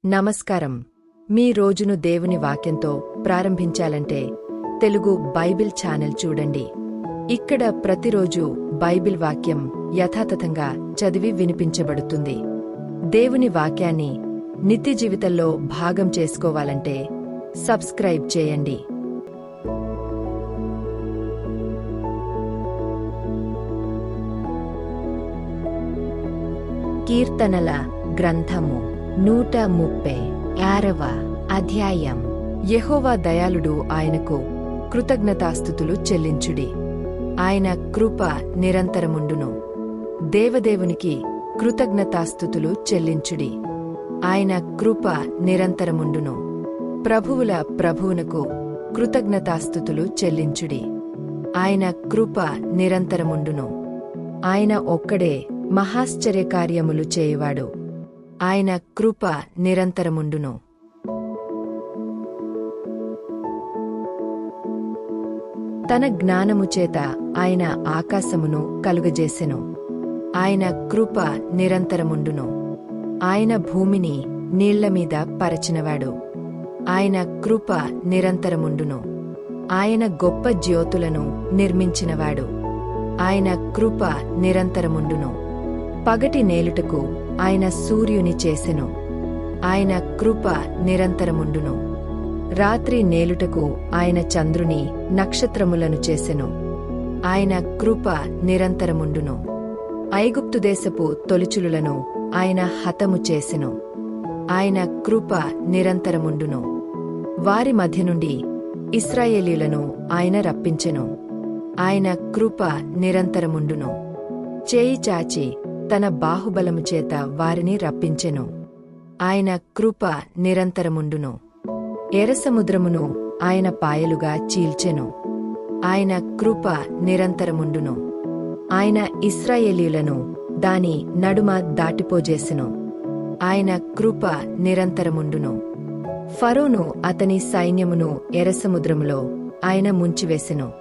నమస్కారం. మీ రోజును దేవుని వాక్యంతో ప్రారంభించాలంటే తెలుగు బైబిల్ ఛానల్ చూడండి. ఇక్కడ ప్రతిరోజు బైబిల్ వాక్యం యథాతథంగా చదివి వినిపించబడుతుంది. దేవుని వాక్యాన్ని నిత్య జీవితంలో భాగం చేసుకోవాలంటే సబ్స్క్రైబ్ చేయండి. కీర్తనల గ్రంథము 136వ అధ్యాయం. యెహోవా దయాళుడు, ఆయనకు కృతజ్ఞతాస్తుతులు చెల్లించుడి. ఆయన కృప నిరంతరముండును. దేవదేవునికి కృతజ్ఞతాస్తుతులు చెల్లించుడి. ఆయన కృప నిరంతరముండును. ప్రభువుల ప్రభువునకు కృతజ్ఞతాస్తుతులు చెల్లించుడి. ఆయన కృప నిరంతరముండును. ఆయన ఒక్కడే మహాశ్చర్యకార్యములు చేయువాడు. ఆయన కృప నిరంతరముండును. తన జ్ఞానము చేత ఆయన ఆకాశమును కలుగజేసెను. ఆయన కృప నిరంతరముండును. ఆయన భూమిని నీళ్లమీద పరచినవాడు. ఆయన కృప నిరంతరముండును. ఆయన గొప్ప జ్యోతులను నిర్మించినవాడు. ఆయన కృప నిరంతరముండును. పగటి నేలుటకు ఆయన సూర్యుని చేసెను. ఆయన కృప నిరంతరముండును. రాత్రి నేలుటకు ఆయన చంద్రుని నక్షత్రములను చేసెను. ఆయన కృప నిరంతరముండును. ఐగుప్తు దేశపు తొలిచులులను ఆయన హతము చేసెను. ఆయన కృప నిరంతరముండును. వారి మధ్య నుండి ఇశ్రాయేలీయులను ఆయన రప్పించెను. ఆయన కృప నిరంతరముండును. చేయి చాచి తన బాహుబలము చేత వారిని రప్పించెను. ఆయన కృప నిరంతరముండును. ఎర్రసముద్రమును ఆయన పాయలుగా చీల్చెను. ఆయన కృప నిరంతరముండును. ఆయన ఇశ్రాయేలీయులను దాని నడుమ దాటిపోజేసెను. ఆయన కృప నిరంతరముండును. ఫరోను అతని సైన్యమును ఎర్రసముద్రములో ఆయన ముంచివేసెను.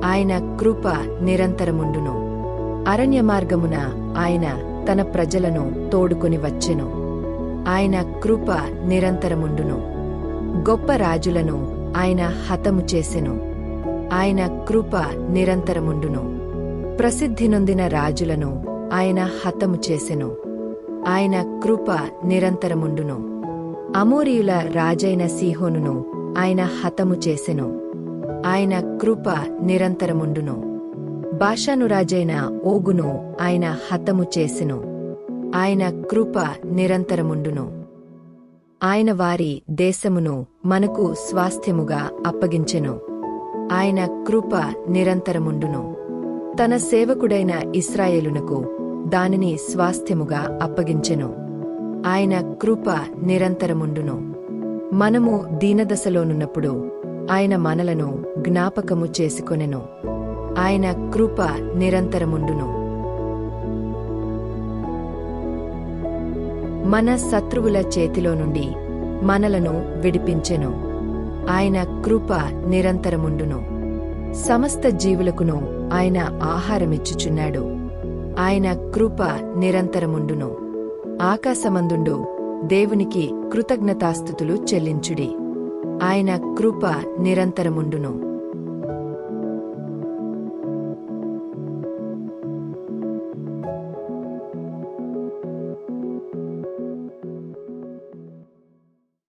ఆయన కృప నిరంతరముండును. అరణ్యమార్గమున ఆయన తన ప్రజలను తోడుకొని వచ్చెను. ఆయన కృప నిరంతరముండును. గొప్ప రాజులను ఆయన హతము చేసెను. ఆయన కృప నిరంతరముండును. ప్రసిద్ధి నొందిన రాజులను ఆయన హతము చేసెను. ఆయన కృప నిరంతరముండును. అమోరీయుల రాజైన సీహోనును ఆయన హతము చేసెను. ఆయన కృప నిరంతరముండును. బాషాను రాజైన ఓగును ఆయన హతము చేసెను. ఆయన కృప నిరంతరముండును. ఆయన వారి దేశమును మనకు స్వాస్థ్యముగా అప్పగించెను. ఆయన కృప నిరంతరముండును. తన సేవకుడైన ఇశ్రాయేలునకు దానిని స్వాస్థ్యముగా అప్పగించెను. ఆయన కృప నిరంతరముండును. మనము దీనదశలోనున్నప్పుడు ఆయన మనలను జ్ఞాపకము చేసుకొనెను. ఆయన కృప నిరంతరముండును. మన శత్రువుల చేతిలో నుండి మనలను విడిపించెను. ఆయన కృప నిరంతరముండును. సమస్త జీవులకును ఆయన ఆహారమిచ్చుచున్నాడు. ఆయన కృప నిరంతరముండును. ఆకాశమందుండు దేవునికి కృతజ్ఞతాస్తుతులు చెల్లించుడి. ఆయన కృప నిరంతరముండును.